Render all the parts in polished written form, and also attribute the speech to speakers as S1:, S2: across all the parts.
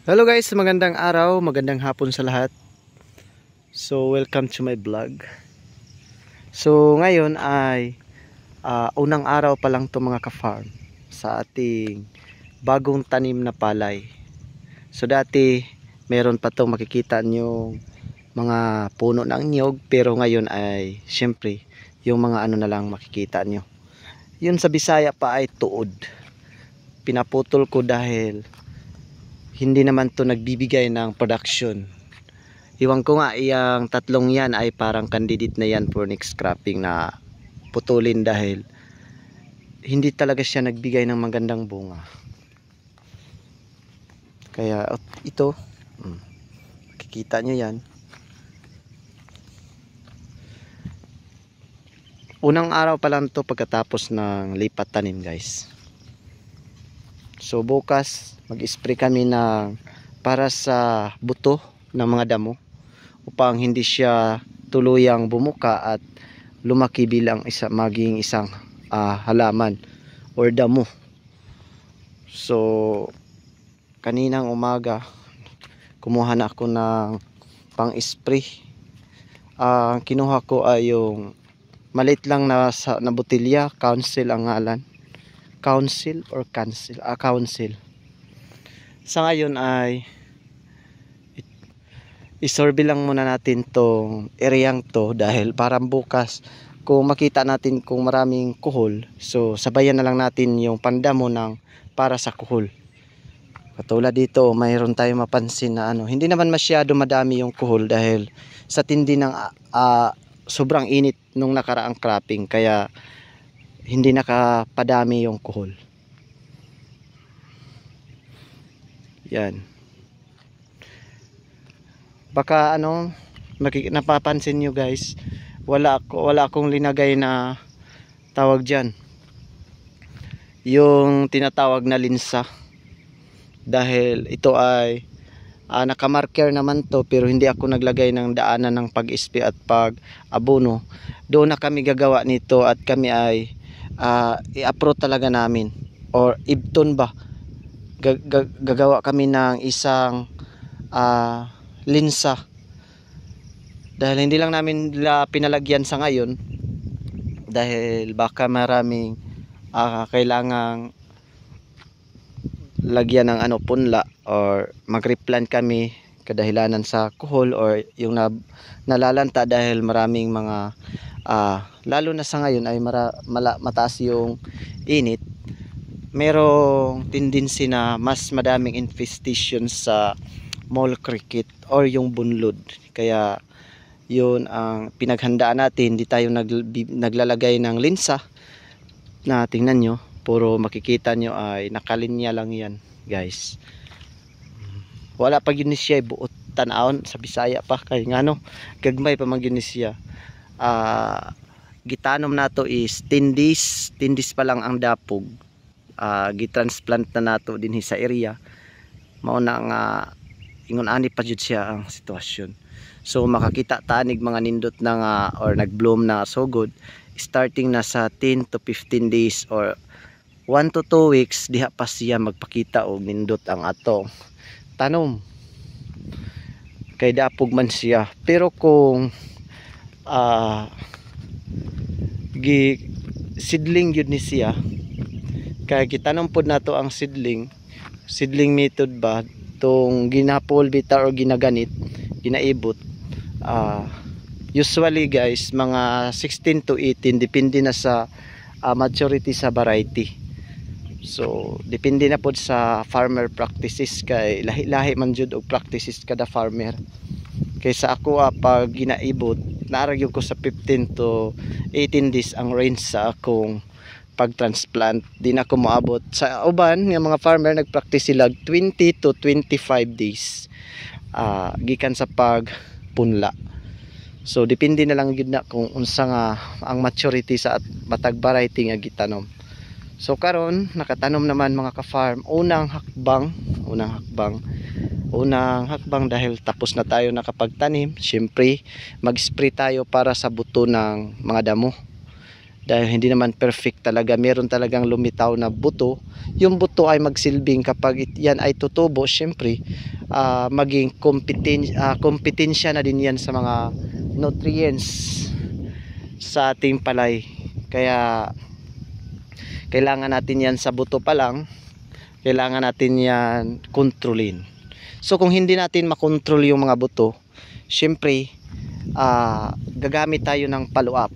S1: Hello guys, magandang araw, magandang hapon sa lahat. So welcome to my vlog. So ngayon ay unang araw pa lang to mga ka-farm sa ating bagong tanim na palay. So dati meron pa to makikita nyo mga puno ng niyog, pero ngayon ay syempre yung mga ano na lang makikita nyo. Yun sa Bisaya pa ay tuod. Pinaputol ko dahil hindi naman to nagbibigay ng production. Iwan ko nga, iyang tatlong yan ay parang candidate na yan for next cropping na putulin dahil hindi talaga siya nagbigay ng magandang bunga. Kaya ito, makikita nyo yan. Unang araw pa lang to pagkatapos ng lipat tanim guys. So bukas mag-spray kami para sa buto ng mga damo upang hindi siya tuluyang bumuka at lumaki bilang maging isang halaman or damo. So kaninang umaga kumuha na ako ng pang-spray. Kinuha ko ay yung maliit lang na botilya, Council ang ngalan. Council or Cancel? Council. Sa ngayon ay isorbe lang muna natin tong ereyang to dahil parang bukas kung makita natin kung maraming kuhol, so sabayan na lang natin yung pandamo para sa kuhol. Katulad dito, mayroon tayong mapansin na hindi naman masyado madami yung kuhol dahil sa tindi ng sobrang init nung nakaraang cropping, kaya hindi nakapadami yung kuhol. Yan. Baka napapansin nyo guys, wala akong linagay na tawag dyan, yung tinatawag na linsa, dahil ito ay nakamarker naman to, pero hindi ako naglagay ng daanan ng pag-spray at pag-abono. Doon na kami gagawa nito at kami ay i-approve talaga namin, or ibton ba, gagawa kami ng isang linsa, dahil hindi lang namin pinalagyan sa ngayon dahil baka maraming kailangang lagyan ng punla or mag-replant kami kadahilanan sa kuhol or yung nalalanta dahil maraming mga lalo na sa ngayon ay mataas yung init. Merong tendency na mas madaming infestation sa mole cricket or yung bunlod, kaya yun ang pinaghandaan natin. Hindi tayo naglalagay ng linsa na tingnan nyo, puro makikita nyo ay nakalinya lang yan guys. Wala pa yun siya buot tanawon sa Bisaya pa, kaya nga gagmay pa mag yun siya. Gitanom nato is 10 days pa lang ang dapog. Gitransplant na nato din sa area, mauna nga ingon ani pa jud siya ang sitwasyon. So makakita tanig mga nindot na nga or nagbloom na so good starting na sa 10 to 15 days or 1 to 2 weeks diha pa siya magpakita og nindot ang atong tanom, kay dapog man siya. Pero kung seedling yun ni siya, kaya gitanom pod nato ang seedling method ba, tong ginapulbita or ginaganit, ginaibot. Usually guys, mga 16 to 18, depende na sa maturity sa variety. So depende na pod sa farmer practices, kay lahi-lahi man jud og practices kada farmer. Kaysa ako pag ginaibot, naaragyo ko sa 15 to 18 days ang range sa akong pag-transplant. Di na ako maabot. Sa uban nga mga farmer, nagpractice sila 20 to 25 days gikan sa pagpunla. So depende na lang yun na kung unsa nga ang maturity sa matag variety nga gitanom. So karon nakatanom naman mga ka-farm, unang hakbang dahil tapos na tayo nakapagtanim. Syempre mag-spray tayo para sa buto ng mga damo, dahil hindi naman perfect talaga, meron talagang lumitaw na buto. Yung buto ay magsilbing kapag yan ay tutubo, syempre maging kompetensya na din yan sa mga nutrients sa ating palay. Kaya kailangan natin yan sa buto pa lang, kailangan natin yan kontrolin. So kung hindi natin makontrol yung mga buto, syempre gagamit tayo ng follow-up.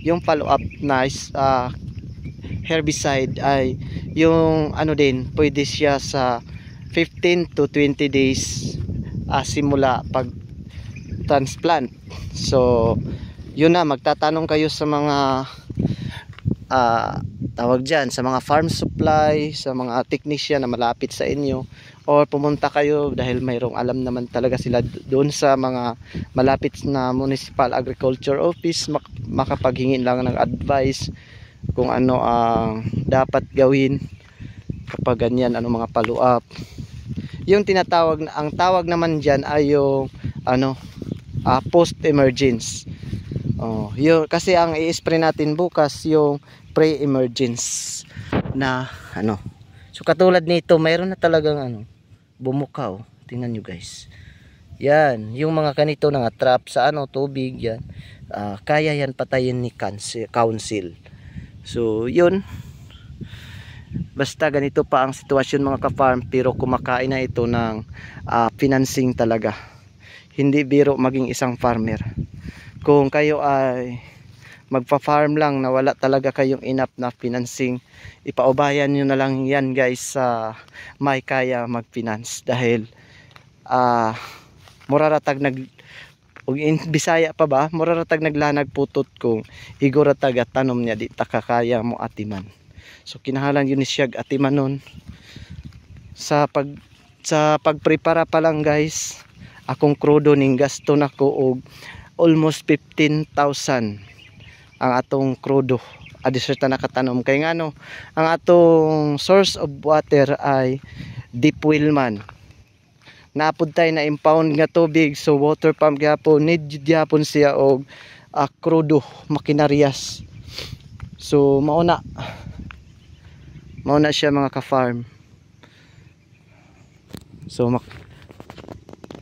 S1: Yung follow-up na herbicide ay yung ano din, pwede siya sa 15 to 20 days simula pag transplant. So yun na, magtatanong kayo sa mga tawag dyan, sa mga farm supply, sa mga technician na malapit sa inyo, or pumunta kayo dahil mayroong alam naman talaga sila doon sa mga malapit na municipal agriculture office, makapaghingin lang ng advice kung ano ang dapat gawin kapag ganyan, ano mga follow up. Yung tinatawag, ang tawag naman dyan ay yung post emergence. Yun, kasi ang i-spray natin bukas yung pre-emergence na so katulad nito, mayroon na talagang bumukaw. Tingnan nyo guys, yan yung mga kanito na trap sa tubig yan. Kaya yan patayin ni council. So yun, basta ganito pa ang sitwasyon mga ka-farm, pero kumakain na ito ng financing talaga. Hindi biro maging isang farmer. Kung kayo ay magpa-farm lang na wala talaga kayong enough na financing, ipaubayan nyo na lang yan guys sa may kaya mag-finance. Dahil muraratag in Bisaya pa ba, muraratag naglanag putot kung higuratag at tanom niya di takakaya mo atiman. So kinahalan yun ni siyag atiman nun. Sa pagprepara pa lang guys, akong krudo ning gasto nako og almost 15,000 ang atong krudo adiserta nakatanom. Kay ang atong source of water ay deep well man, napud tay na impound nga tubig, so water pump gyapon, need gyapon siya og krudo makinaryas. So mauna siya mga ka-farm. So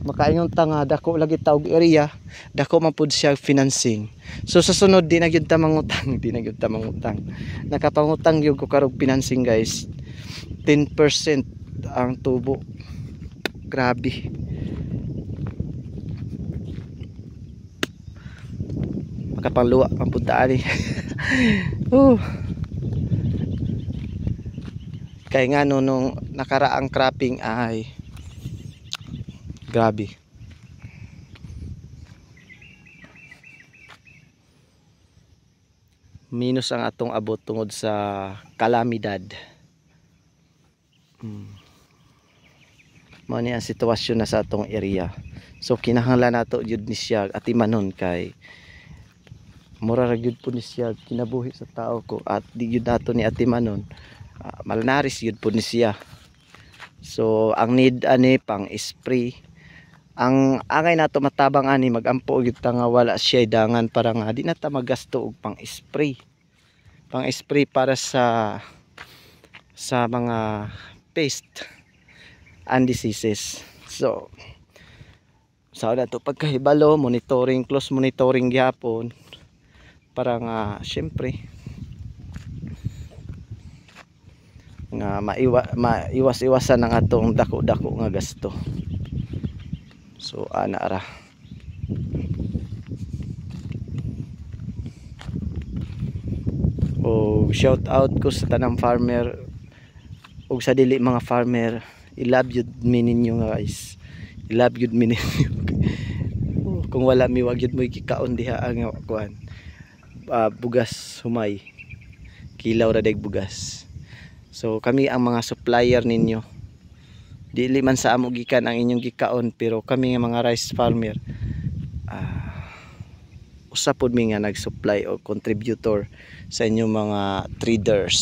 S1: makaingon ta nga dako lagi taog area, dako man pud siya financing. So sa sunod di na gyud ta mangutang, nakapangutang gyud ko karog financing guys. 10% ang tubo. Grabe. Makapangluwa ang puntaan eh. Kaya nga nung nakaraang cropping ay grabe. Minus ang atong abot tungod sa kalamidad. Mao ni ang sitwasyon na sa atong area. So kinahanglan nato jud ni siya atimanon kay mura ra gyud po ni siya kinabuhi sa tao ko, at di gyud nato ni atimanon. Malnaris gyud po ni siya. So ang need ani pang spray. Ang angay nato matabang ani magampo gyud ta nga wala siya dangan para nga di na ta magasto og pang spray para sa mga pest and diseases. So sa to pagkahibalo, close monitoring gyapon para nga syempre nga maiwas-iwasan ang atong dako-dako nga gasto. So ana ra. Shout out ko sa tanang farmer ug sa dili mga farmer, i-love yun ninyo guys. I-love yun ninyo. Kung wala mi wag yun mo ikikaon diha ang kuan. Bugas humay. Kilaw ra dayg bugas. So kami ang mga supplier ninyo. Dili man sa amo gikan ang inyong gikaon, pero kami nga mga rice farmer usa pod mi nga nag-supply o contributor sa inyong mga traders.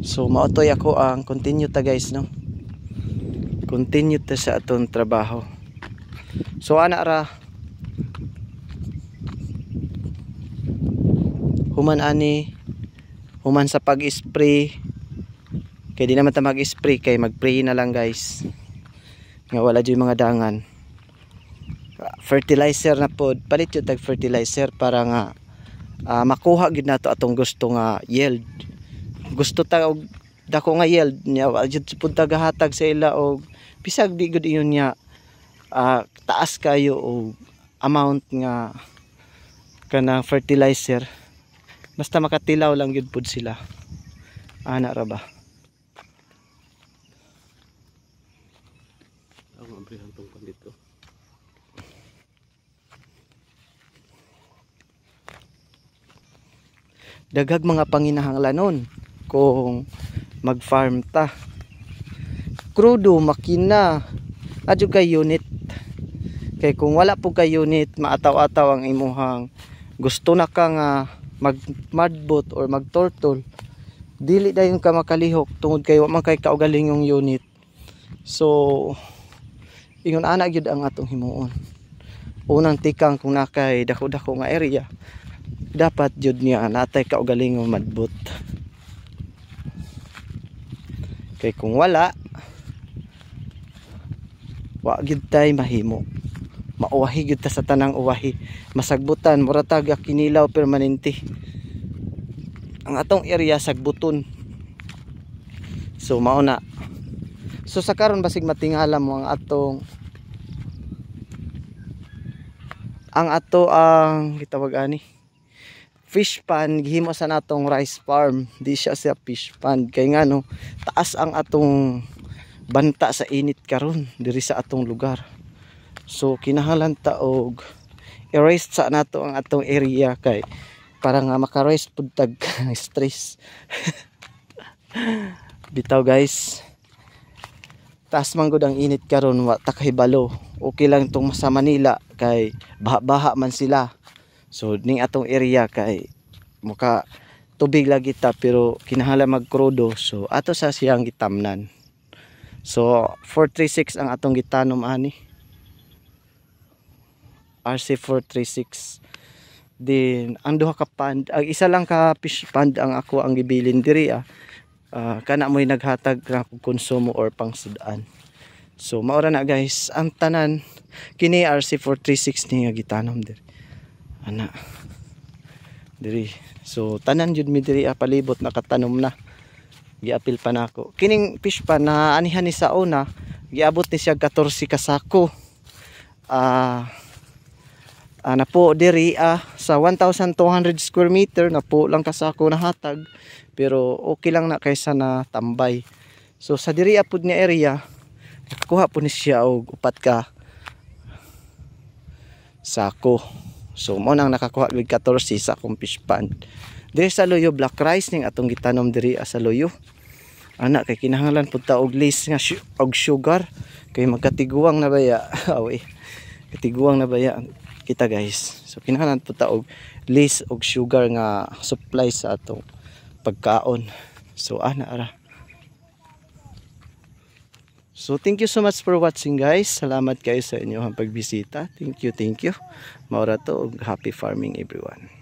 S1: So maotoy ako ang continue ta guys, no? Continue ta sa atong trabaho. So ana ra human ani human sa pag-spray kay di naman ta mag-spray kay mag-pray na lang guys nga wala jud mga dangan. Fertilizer na pod, palit jud tag fertilizer para nga makuha gid nato atong gusto nga yield. Gusto ta og dako nga yield nya wa jud pud ta gahatag sa ila og bisag di gud iyon nya taas kayo og amount nga kanang fertilizer, basta makatilaw lang yun pud sila. Ana ra ba? Ang ambrihan tong pandito. Daghag mga panginahanglanon kung mag-farm ta. Krudo, makina, adyo kay unit. Kay kung wala po kay unit, maataw-ataw ang imuhang gusto na ka nga mag-mudboat or mag-turtle, dili dayon ka makalihok tungod kay wa man kay kaugaling yung unit. So ingon ana gyud ang atong himuon. Unang tikang kung nakay dako-dako nga area, dapat jud niya natay kaugaling nga mudboat. Kay kung wala, wa gyud tay mahimo. Mauwahi gyud ta sa tanang uwahi, masagbutan mura tag kinilaw permanente ang atong area sagbuton. So mao na. So sa karon basig matingala mo ang gitawag ani fish pond, gihimo sa natong rice farm. Di siya fish pond kay ngano taas ang atong banta sa init karon diri sa atong lugar. So kinahanglan ta og erase sa nato ang atong area kay para nga maka-rest pud tag stress. Bitaw guys, taas man gud ang init karon, wa ta kahibalo. Okay lang tong sa Manila kay baha-baha man sila. So ning atong area kay muka tubig lagi ta pero kinahanglan magkrudo. So ato sa siyang gitamnan. So 436 ang atong gitanom ani. RC436. Then ang duha ka pond, ang isa lang ka fish pond ang ako ang gibilin diri kana mo'y naghatag na konsumo or pangsudan. So maura na guys, ang tanan kini RC436 ni nga gitanom diri. Ana diri. So tanan jud mi diri palibot nakatanom na. Giapil pa nako. Kining fish pond na anihan ni sa una, giabot ni siya 14 ka sako. Na po diri sa 1,200 square meter na po lang kasako na hatag, pero okay lang na kaysa na tambay. So sa diri apud nga area kuha po ni siya og 4 ka sako. So mo nang nakakuha og 14 sa akong fish pond. Diri sa Loyo black rice ning atong gitanom diri sa Loyo. Ana kay kinahanglan pud ta og list nga og sugar kay magkatiguang na baya. Awi. Katiguang na baya kita guys. So kinahanglan po ta og list og sugar nga supply sa atong pagkaon. So ana ara. So thank you so much for watching guys. Salamat kayo sa inyong pagbisita. Thank you. Maura to og happy farming everyone.